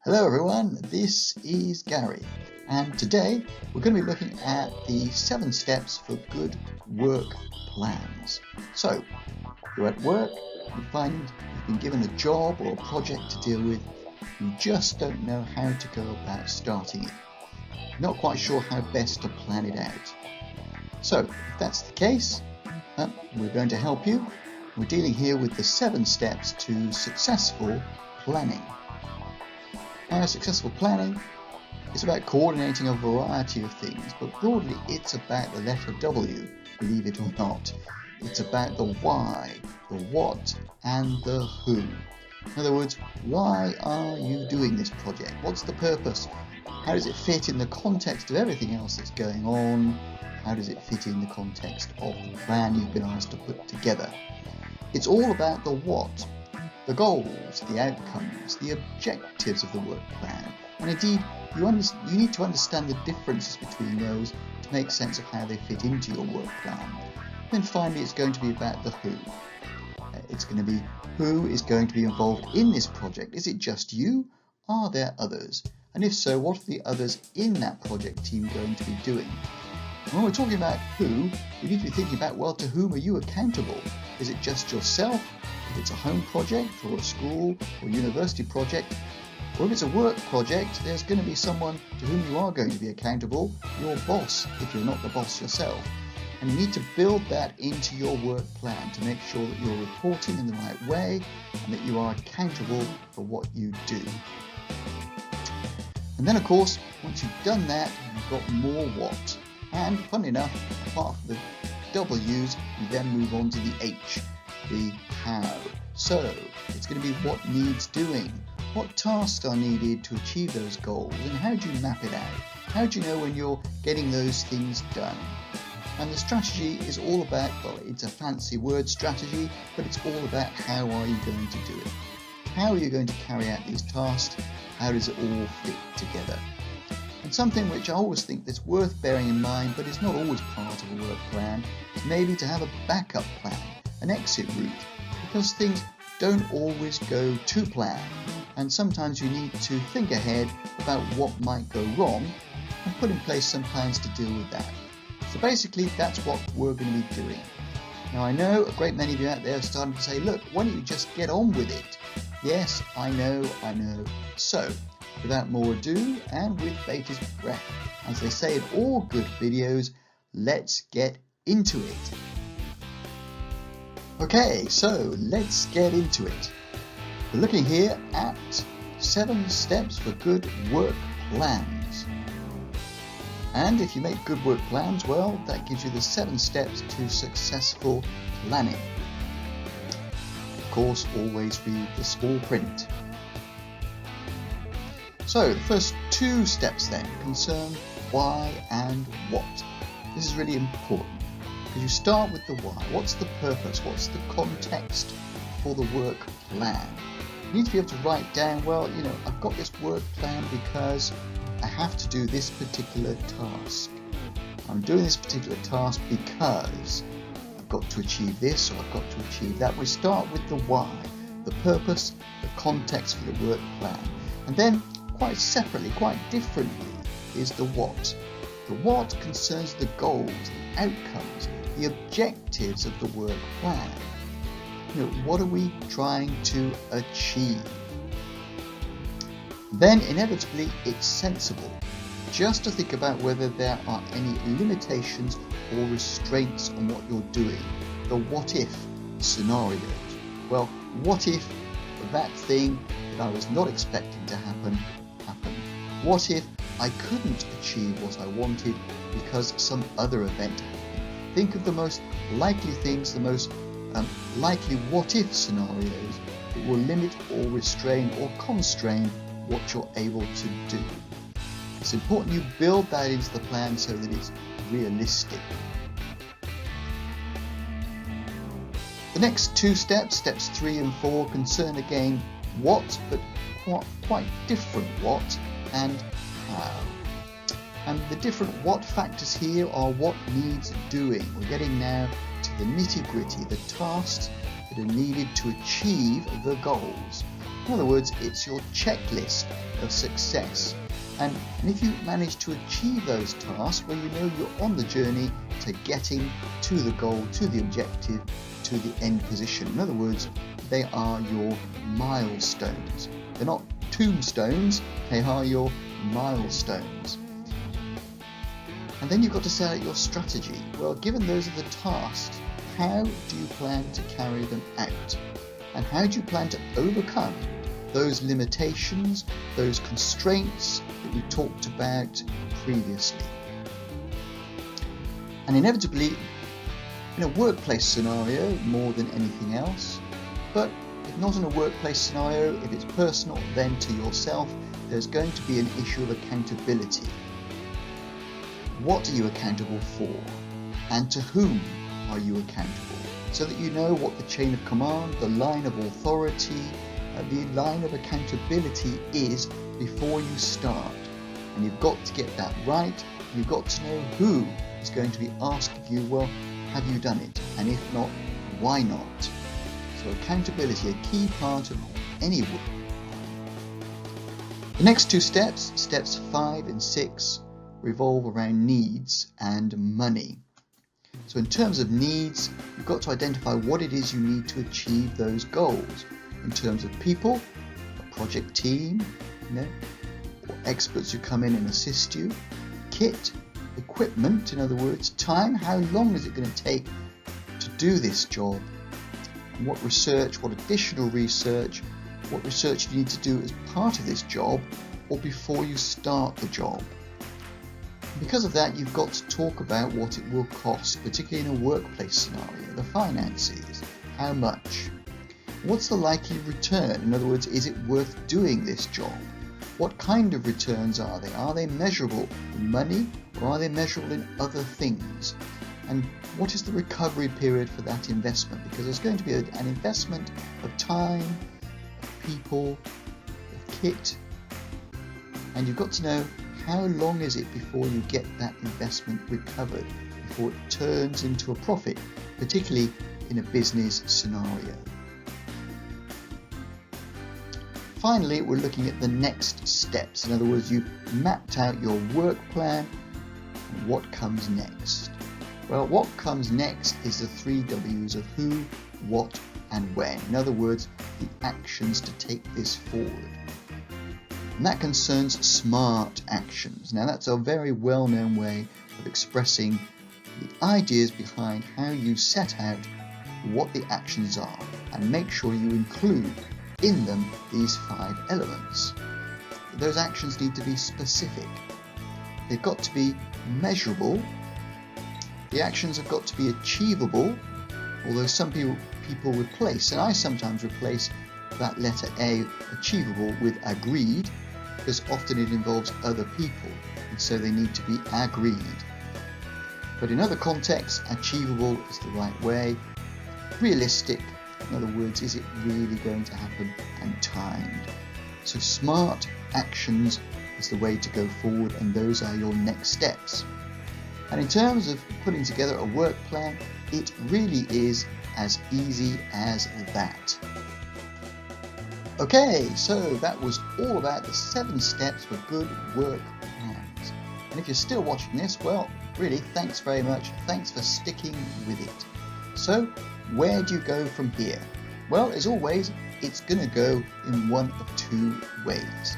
Hello everyone, this is Gary, and today we're going to be looking at the 7 steps for good work plans. So, you're at work, you find you've been given a job or a project to deal with, you just don't know how to go about starting it. You're not quite sure how best to plan it out. So, if that's the case, we're going to help you. We're dealing here with the 7 steps to successful planning. Now, successful planning is about coordinating a variety of things, but broadly it's about the letter W, believe it or not. It's about the why, the what, and the who. In other words, why are you doing this project? What's the purpose? How does it fit in the context of everything else that's going on? How does it fit in the context of the plan you've been asked to put together? It's all about the what. The goals, the outcomes, the objectives of the work plan, and indeed you need to understand the differences between those to make sense of how they fit into your work plan. Then finally it's going to be about the who. It's going to be who is going to be involved in this project. Is it just you? Are there others? And if so, what are the others in that project team going to be doing? When we're talking about who, we need to be thinking about, well, to whom are you accountable? Is it just yourself? If it's a home project or a school or university project, or if it's a work project, there's going to be someone to whom you are going to be accountable, your boss, if you're not the boss yourself. And you need to build that into your work plan to make sure that you're reporting in the right way and that you are accountable for what you do. And then, of course, once you've done that, you've got more what. And, funnily enough, apart from the W's, you then move on to the H, the how. So, it's going to be what needs doing. What tasks are needed to achieve those goals, and how do you map it out? How do you know when you're getting those things done? And the strategy is all about, well, it's a fancy word, strategy, but it's all about how are you going to do it? How are you going to carry out these tasks? How does it all fit together? And something which I always think that's worth bearing in mind, but is not always part of a work plan, is maybe to have a backup plan, an exit route, because things don't always go to plan, and sometimes you need to think ahead about what might go wrong and put in place some plans to deal with that. So basically that's what we're going to be doing. Now I know a great many of you out there are starting to say, look, why don't you just get on with it? Yes, I know. So, without more ado, and with bated breath, as they say in all good videos, let's get into it. Okay, so let's get into it. We're looking here at 7 steps for good work plans. And if you make good work plans, well, that gives you the 7 steps to successful planning. Of course, always read the small print. So the first 2 steps then concern why and what. This is really important because you start with the why. What's the purpose? What's the context for the work plan? You need to be able to write down, well, I've got this work plan because I have to do this particular task. I'm doing this particular task because I've got to achieve this or I've got to achieve that. We start with the why, the purpose, the context for the work plan. And then quite separately, quite differently, is the what. The what concerns the goals, the outcomes, the objectives of the work plan. What are we trying to achieve? Then inevitably it's sensible just to think about whether there are any limitations or restraints on what you're doing. The what if scenarios. Well, what if that thing that I was not expecting to happen happened? What if I couldn't achieve what I wanted because some other event happened? Think of the most likely things, the most likely what if scenarios that will limit or restrain or constrain what you're able to do. It's important you build that into the plan so that it's realistic. The next 2 steps, steps 3 and 4, concern again what, but quite different what and how. And the different what factors here are what needs doing. We're getting now to the nitty-gritty, the tasks that are needed to achieve the goals. In other words, it's your checklist of success. And if you manage to achieve those tasks, well, you know you're on the journey to getting to the goal, to the objective, to the end position. In other words, they are your milestones. They're not tombstones, they are your milestones. And then you've got to set out your strategy. Well, given those are the tasks, how do you plan to carry them out? And how do you plan to overcome those limitations, those constraints that we talked about previously? And inevitably, in a workplace scenario more than anything else, but if not in a workplace scenario, if it's personal, then to yourself, there's going to be an issue of accountability. What are you accountable for? And to whom are you accountable? So that you know what the chain of command, the line of authority, the line of accountability is before you start. And you've got to get that right. You've got to know who is going to be asking you, well, have you done it? And if not, why not? So accountability, a key part of any work. The next two steps, steps 5 and 6, revolve around needs and money. So in terms of needs, you've got to identify what it is you need to achieve those goals. In terms of people, a project team, or experts who come in and assist you, kit, equipment, in other words, time, how long is it going to take to do this job, and what research, what additional research, what research you need to do as part of this job or before you start the job. Because of that, you've got to talk about what it will cost, particularly in a workplace scenario, the finances, how much. What's the likely return? In other words, is it worth doing this job? What kind of returns are they? Are they measurable in money or are they measurable in other things? And what is the recovery period for that investment? Because there's going to be an investment of time, of people, of kit, and you've got to know how long is it before you get that investment recovered, before it turns into a profit, particularly in a business scenario. Finally, we're looking at the next steps. In other words, you've mapped out your work plan and what comes next. Well, what comes next is the 3 W's of who, what, and when. In other words, the actions to take this forward. And that concerns SMART actions. Now, that's a very well-known way of expressing the ideas behind how you set out what the actions are and make sure you include in them these 5 elements. Those actions need to be specific. They've got to be measurable. The actions have got to be achievable, although some people replace, and I sometimes replace that letter A, achievable, with agreed, because often it involves other people, and so they need to be agreed. But in other contexts, achievable is the right way. Realistic, in other words, is it really going to happen, and timed. So SMART actions is the way to go forward, and those are your next steps. And in terms of putting together a work plan, it really is as easy as that. Okay, so that was all about the 7 steps for good work plans. And if you're still watching this, well, really, thanks very much. Thanks for sticking with it. So, where do you go from here? Well, as always, it's going to go in one of 2 ways.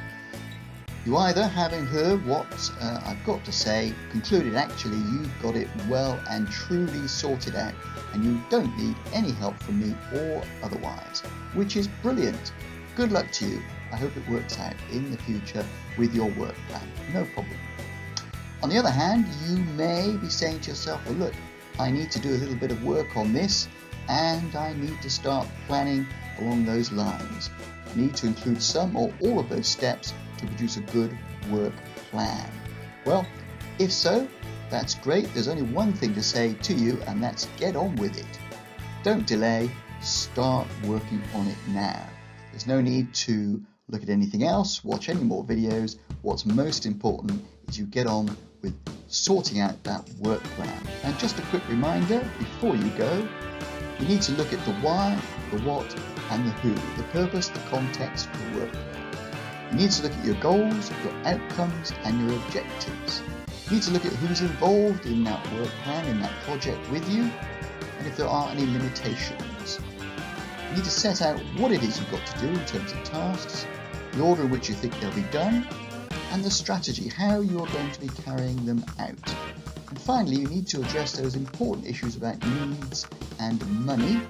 You either, having heard what I've got to say, concluded actually you've got it well and truly sorted out, and you don't need any help from me or otherwise, which is brilliant. Good luck to you. I hope it works out in the future with your work plan. No problem. On the other hand, you may be saying to yourself, well, look, I need to do a little bit of work on this, and I need to start planning along those lines. I need to include some or all of those steps to produce a good work plan. Well, if so, that's great. There's only one thing to say to you, and that's get on with it. Don't delay, start working on it now. There's no need to look at anything else, watch any more videos. What's most important is you get on with sorting out that work plan. And just a quick reminder before you go, You need to look at the why, the what, and the who, the purpose, the context for the work. You need to look at your goals, your outcomes, and your objectives. You need to look at who's involved in that work plan, in that project with you, and if there are any limitations. You need to set out what it is you've got to do in terms of tasks, the order in which you think they'll be done, and the strategy, how you're going to be carrying them out. And finally, you need to address those important issues about needs and money,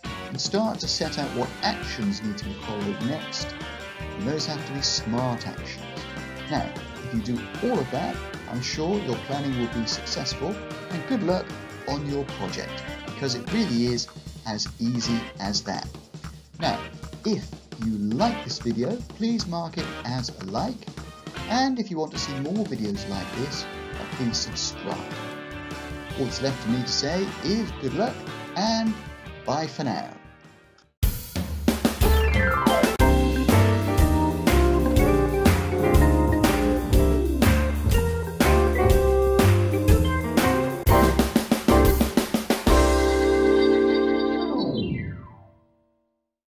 and start to set out what actions need to be followed next, and those have to be smart actions. Now, if you do all of that, I'm sure your planning will be successful, and good luck on your project, because it really is as easy as that. Now, if you like this video, please mark it as a like, and if you want to see more videos like this, please subscribe. All that's left for me to say is good luck and bye for now.